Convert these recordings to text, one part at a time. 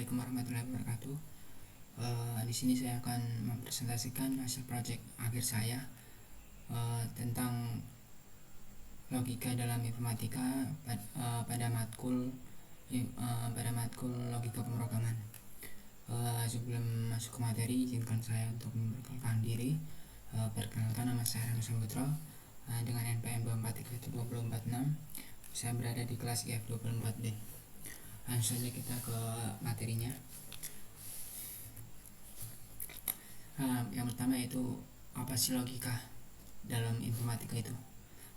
Assalamualaikum warahmatullahi wabarakatuh. Di sini saya akan mempresentasikan hasil proyek akhir saya tentang logika dalam informatika pada matkul logika pemrograman. Sebelum masuk ke materi, izinkan saya untuk memperkenalkan diri. Perkenalkan, nama saya Rano Sambutro dengan NPM 2431246. Saya berada di kelas IF24B. Langsung saja kita ke materinya. Yang pertama itu apa sih logika dalam informatika itu?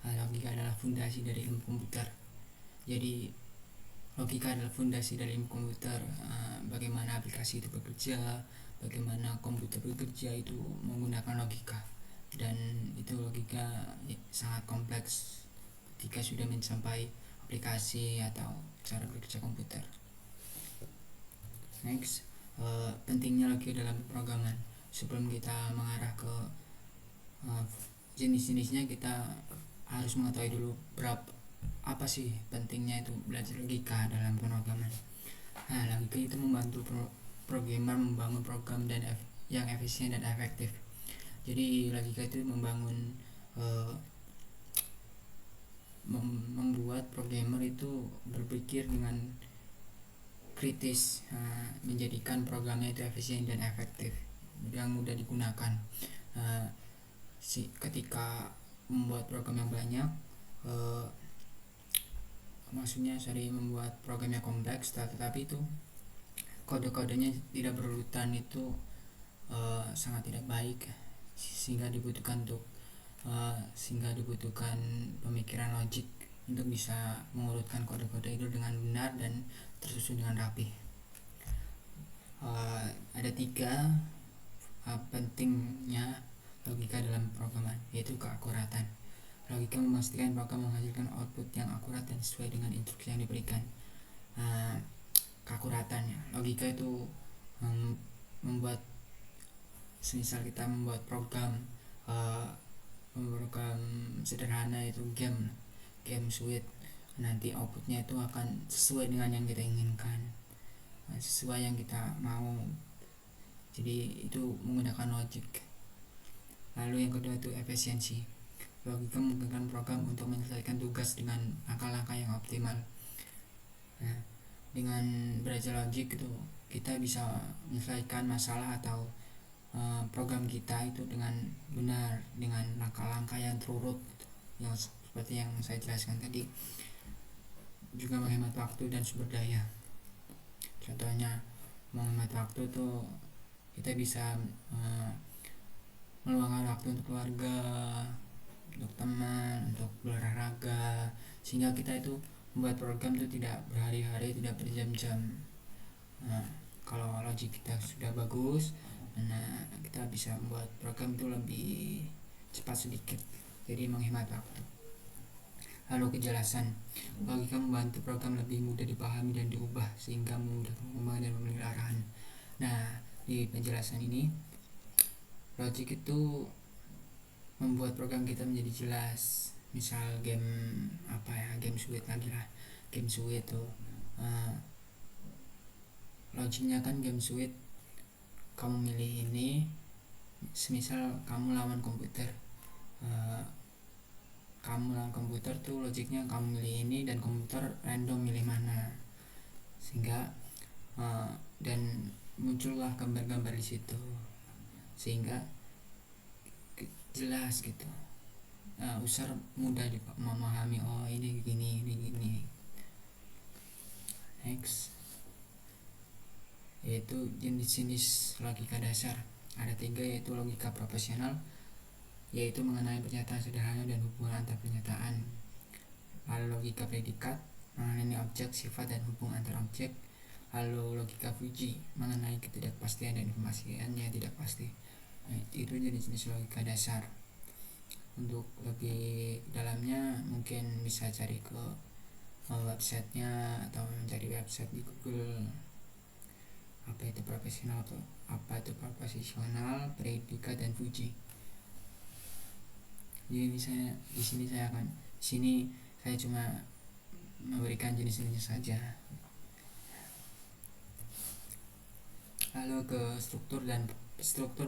Logika adalah fondasi dari ilmu komputer. Jadi logika adalah fondasi dari ilmu komputer. Bagaimana aplikasi itu bekerja, bagaimana komputer bekerja itu menggunakan logika. Dan itu logika sangat kompleks ketika sudah mencapai aplikasi atau cara bekerja komputer. Next, pentingnya logika dalam pemrograman. Sebelum kita mengarah ke jenis-jenisnya, kita harus mengetahui dulu apa sih pentingnya itu belajar logika dalam pemrograman. Logika itu membantu programmer membangun program yang efisien dan efektif. Jadi logika itu membuat programmer itu berpikir dengan kritis, menjadikan programnya itu efisien dan efektif, yang mudah digunakan. Ketika membuat program yang banyak, membuat program yang kompleks, tetapi itu kode-kodenya tidak berurutan, itu sangat tidak baik, sehingga dibutuhkan pemikiran logik untuk bisa mengurutkan kode-kode itu dengan benar dan tersusun dengan rapi. Ada 3 pentingnya logika dalam programan, yaitu keakuratan. Logika memastikan program menghasilkan output yang akurat dan sesuai dengan instruksi yang diberikan. Keakuratannya, logika itu membuat, semisal kita membuat program sederhana, itu game suite, nanti outputnya itu akan sesuai dengan yang kita inginkan, sesuai yang kita mau. Jadi itu menggunakan logik. Lalu yang kedua itu efisiensi. Logika memungkinkan program untuk menyelesaikan tugas dengan langkah-langkah yang optimal. Dengan belajar logik itu kita bisa menyelesaikan masalah atau program kita itu dengan benar, dengan langkah-langkah yang terurut, yang seperti yang saya jelaskan tadi. Juga menghemat waktu dan sumber daya. Contohnya menghemat waktu tuh kita bisa meluangkan waktu untuk keluarga, untuk teman, untuk berolahraga, sehingga kita itu membuat program itu tidak berhari-hari, tidak berjam-jam. Kalau logik kita sudah bagus, kita bisa membuat program itu lebih cepat sedikit, jadi menghemat waktu. Lalu kejelasan. Logika membantu program lebih mudah dipahami dan diubah, sehingga memudahkan pengembang dan pemeliharahan. Di penjelasan ini, logik itu membuat program kita menjadi jelas. Misal game suite lagi lah. Game suite tuh logiknya kan game suite, kamu milih ini, semisal kamu lawan komputer, tuh logiknya kamu milih ini dan komputer random milih mana, sehingga dan muncullah gambar-gambar di situ, sehingga jelas gitu. User mudah memahami, oh ini gini. Next, yaitu jenis-jenis logika dasar. Ada 3, yaitu logika profesional, yaitu mengenai pernyataan sederhana dan hubungan antar pernyataan. Lalu logika predikat, mengenai objek, sifat, dan hubungan antar objek. Lalu logika Fuji, mengenai ketidakpastian dan informasinya tidak pasti. Itu jenis-jenis logika dasar. Untuk lebih dalamnya mungkin bisa cari ke websitenya, atau mencari website di Google, apa itu profesional, predikat, dan Fuji. Jadi saya cuma memberikan jenis-jenis saja. Lalu ke struktur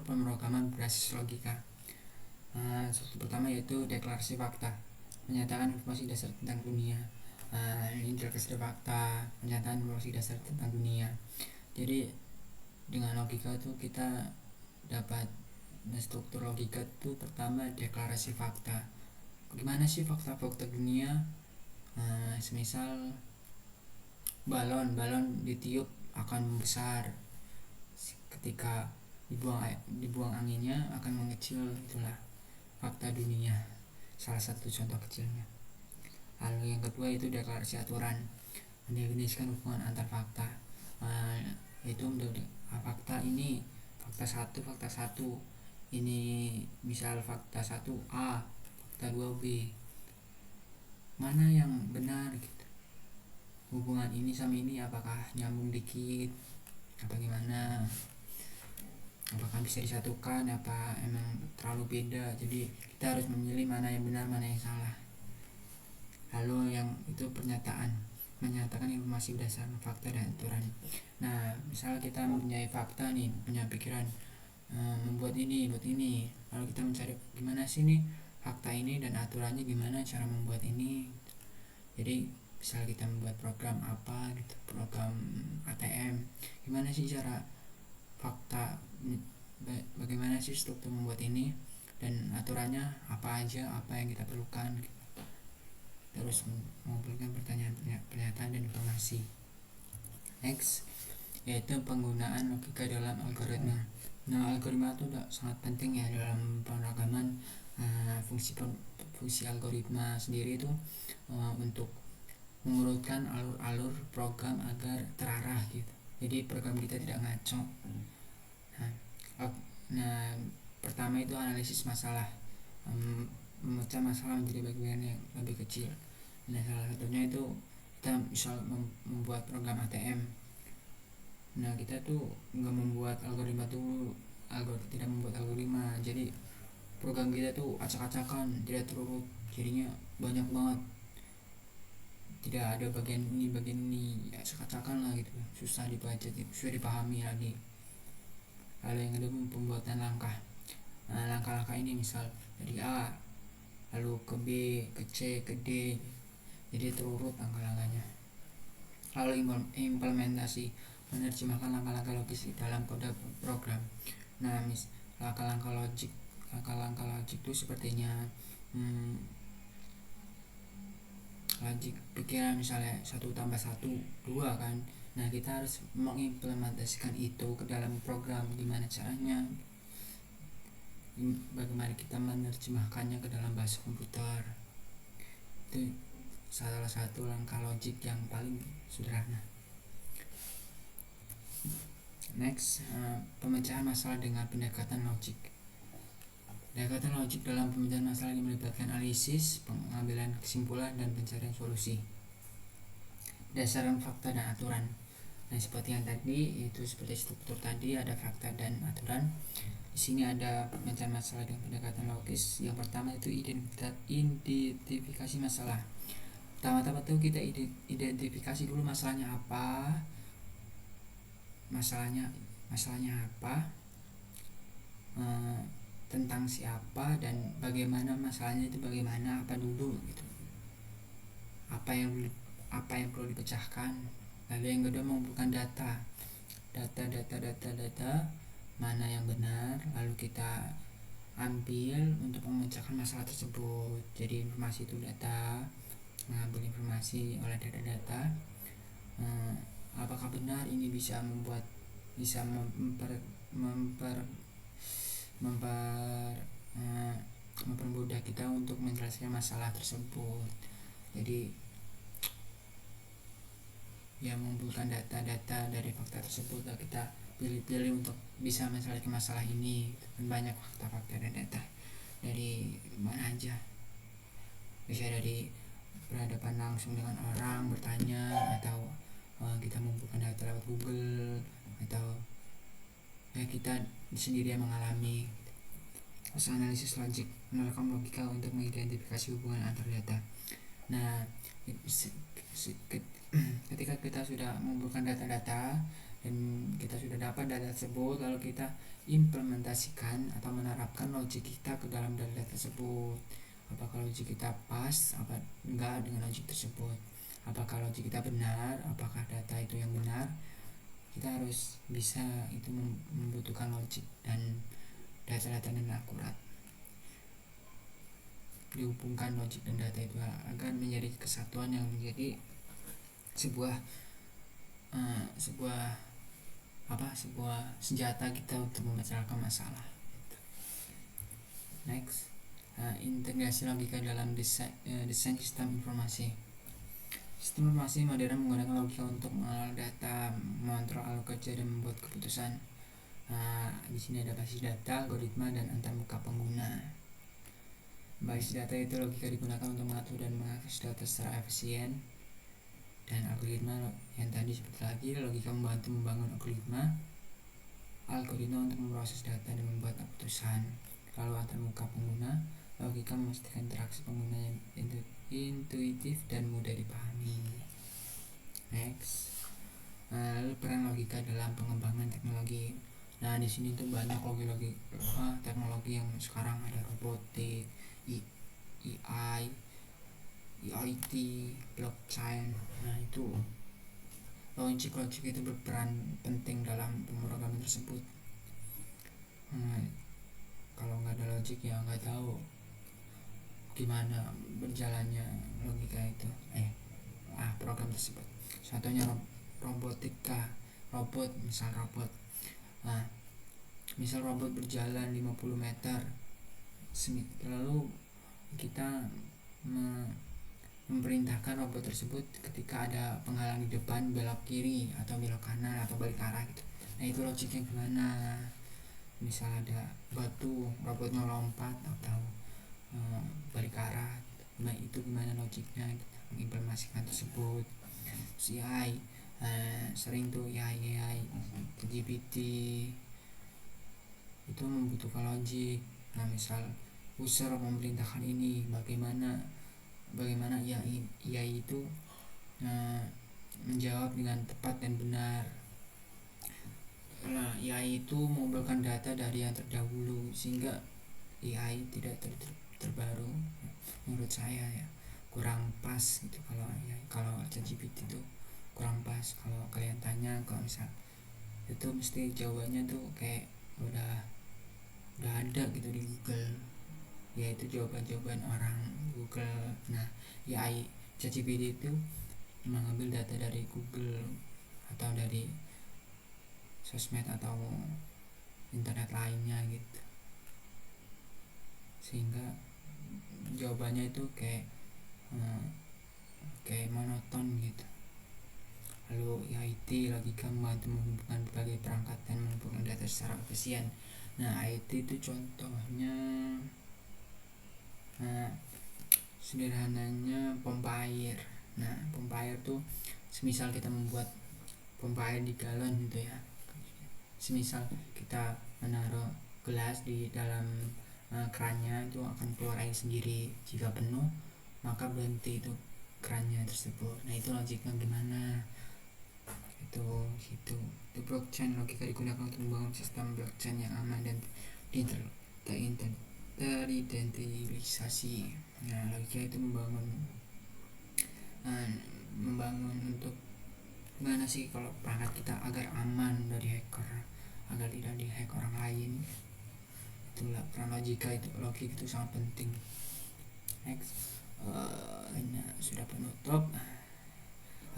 pemrograman berbasis logika. Struktur pertama yaitu deklarasi fakta, menyatakan informasi dasar tentang dunia. Ini deklarasi fakta, menyatakan informasi dasar tentang dunia. Jadi dengan logika itu kita dapat struktur logika itu pertama deklarasi fakta. Gimana sih fakta-fakta dunia? Semisal balon ditiup akan membesar, ketika dibuang anginnya akan mengecil, itulah fakta dunia, salah satu contoh kecilnya. Lalu yang kedua itu deklarasi aturan, mendefinisikan hubungan antar fakta, yaitu fakta ini fakta satu ini, misal fakta 1A, fakta 2B, mana yang benar gitu. Hubungan ini sama ini apakah nyambung dikit apa gimana, apakah bisa disatukan apa emang terlalu beda. Jadi kita harus memilih mana yang benar mana yang salah. Lalu yang itu menyatakan informasi berdasarkan fakta dan aturan. Nah misal kita mempunyai fakta nih, punya pikiran membuat ini buat ini, lalu kita mencari gimana sih nih fakta ini dan aturannya, gimana cara membuat ini. Jadi misal kita membuat program apa gitu, program ATM, gimana sih cara fakta, bagaimana sih struktur membuat ini, dan aturannya apa aja, apa yang kita perlukan gitu. Terus mengumpulkan pertanyaan, pernyataan dan informasi. Next yaitu penggunaan logika dalam algoritma. Nah algoritma itu sangat penting ya dalam pemrograman. Fungsi algoritma sendiri itu untuk mengurutkan alur-alur program agar terarah gitu. Jadi program kita tidak ngaco. Nah pertama itu analisis masalah, memecah masalah menjadi bagian yang lebih kecil. Nah salah satunya itu kita misal membuat program ATM. Nah kita tuh nggak membuat algoritma dulu, tidak membuat algoritma, jadi program kita tuh acak-acakan, tidak terurut, jadinya banyak banget, tidak ada bagian ini ya, acak-acakan lah gitu, susah dibaca, susah dipahami lagi. Lalu yang kedua pembuatan langkah. Nah langkah-langkah ini misal dari A lalu ke B ke C ke D, jadi terurut langkah-langkahnya. Lalu implementasi, menerjemahkan langkah-langkah logis dalam kode program. Nah langkah-langkah logik itu sepertinya logik pikiran, misalnya 1 tambah 1 2 kan. Nah kita harus mengimplementasikan itu ke dalam program, gimana caranya, bagaimana kita menerjemahkannya ke dalam bahasa komputer. Itu salah satu langkah logik yang paling sederhana. Next, pemecahan masalah dengan pendekatan logik. Pendekatan logik dalam pemecahan masalah ini melibatkan analisis, pengambilan kesimpulan, dan pencarian solusi berdasarkan fakta dan aturan. Nah seperti yang tadi, itu seperti struktur tadi, ada fakta dan aturan. Di sini ada pemecahan masalah dengan pendekatan logis. Yang pertama itu identifikasi masalah. Pertama-tama tuh kita identifikasi dulu masalahnya apa, masalahnya apa, tentang siapa, dan bagaimana masalahnya itu, bagaimana, apa dulu gitu, apa yang perlu dipecahkan. Lalu yang kedua mengumpulkan data, mana yang benar, lalu kita ambil untuk memecahkan masalah tersebut. Jadi informasi itu data, mengambil informasi oleh data, apakah benar ini bisa mempermudah kita untuk menjelaskan masalah tersebut. Jadi ya mengumpulkan data dari fakta tersebut, lalu kita pilih-pilih untuk bisa menyelesaikan masalah ini. Dan banyak fakta-fakta dan data dari mana aja, bisa dari berhadapan langsung dengan orang bertanya, atau kita mengumpulkan data lewat Google, atau ya kita sendiri yang mengalami. Terus analisis logik, merekam logika untuk mengidentifikasi hubungan antar data. Nah ketika kita sudah mengumpulkan data-data, dan kita sudah dapat data tersebut, lalu kita implementasikan atau menerapkan logik kita ke dalam data tersebut. Apakah logik kita pas apa enggak dengan logik tersebut, apakah logik kita benar, apakah data itu yang benar. Kita harus bisa itu membutuhkan logik dan data-data yang akurat, dihubungkan logik dan data itu agar menjadi kesatuan yang menjadi sebuah senjata kita untuk memecahkan masalah. Next, integrasi logika dalam desain sistem informasi. Sistem informasi modern menggunakan logika untuk mengolah data, mengontrol alur kerja, dan membuat keputusan. Di sini ada basis data, algoritma, dan antarmuka pengguna. Basis data itu logika digunakan untuk mengatur dan mengakses data secara efisien, dan algoritma yang tadi seperti lagi logika membantu membangun algoritma untuk memproses data dan membuat keputusan. Lalu antarmuka pengguna, logika memastikan interaksi pengguna yang intuitif dan mudah dipahami. Next, lalu peran logika dalam pengembangan teknologi. Nah, di sini tuh banyak teknologi yang sekarang ada robotik, AI, IoT, blockchain. Nah, itu logik itu berperan penting dalam pemrograman tersebut. Kalau nggak ada logik ya nggak tahu gimana berjalannya logika itu program tersebut. Contohnya robotika, misal robot berjalan 50 meter, lalu kita memerintahkan robot tersebut ketika ada penghalang di depan belok kiri atau belok kanan atau balik arah gitu. Nah, itu logiknya gimana? Misal ada batu, robotnya lompat atau balik arah. Nah, itu gimana logiknya mengimplementasikan tersebut. AI sering tuh AI GPT itu membutuhkan logik. Nah, misal user memerintahkan ini, bagaimana AI itu menjawab dengan tepat dan benar. Nah, AI itu mengumpulkan data dari yang terdahulu sehingga AI tidak terbaru. Menurut saya ya kurang pas gitu. Kalau ChatGPT itu kurang pas. Kalau kalian tanya, kalau misal itu mesti jawabannya tuh kayak udah ada gitu di Google, yaitu jawaban orang Google. Nah, AI ChatGPT itu mengambil data dari Google atau dari sosmed atau internet lainnya gitu, sehingga jawabannya itu kayak monoton gitu. Lalu IT logika membantu menghubungkan berbagai perangkat dan mengumpulkan data secara efisien. Nah, IT itu contohnya sederhananya pompa air. Nah, pompa air tuh semisal kita membuat pompa air di galon gitu ya. Semisal kita menaruh gelas di dalam kerannya, itu akan keluar air sendiri. Jika penuh maka berhenti itu kerannya tersebut. Nah, itu logiknya gimana? Itu blockchain logika digunakan untuk membangun sistem blockchain yang aman dan teridentifikasi. Nah, logika itu membangun untuk gimana sih kalau perangkat kita agar aman dari hacker, agar tidak dihack orang lain. Itulah peran logika itu. Logik itu sangat penting. Next, sudah penutup.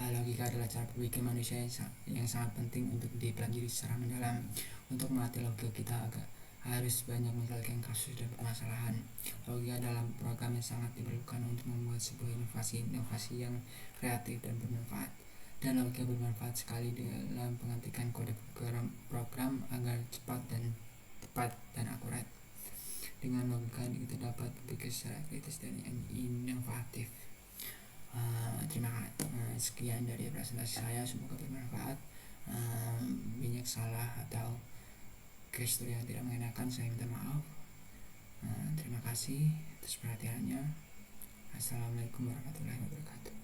Logika adalah cara berpikir manusia yang sangat penting untuk dipelajari secara mendalam. Untuk melatih logika kita harus banyak menyelesaikan kasus dan permasalahan. Logika dalam program yang sangat diperlukan untuk membuat sebuah inovasi yang kreatif dan bermanfaat. Dan logika bermanfaat sekali dalam pengetikan kode program agar cepat dan tepat dan akurat. Dengan logika kita dapat berpikir secara kritis dan inovatif. Terima kasih. Sekian dari presentasi saya, semoga bermanfaat. Banyak salah atau gestur yang tidak mengenakan saya minta maaf. Terima kasih atas perhatiannya. Assalamualaikum warahmatullahi wabarakatuh.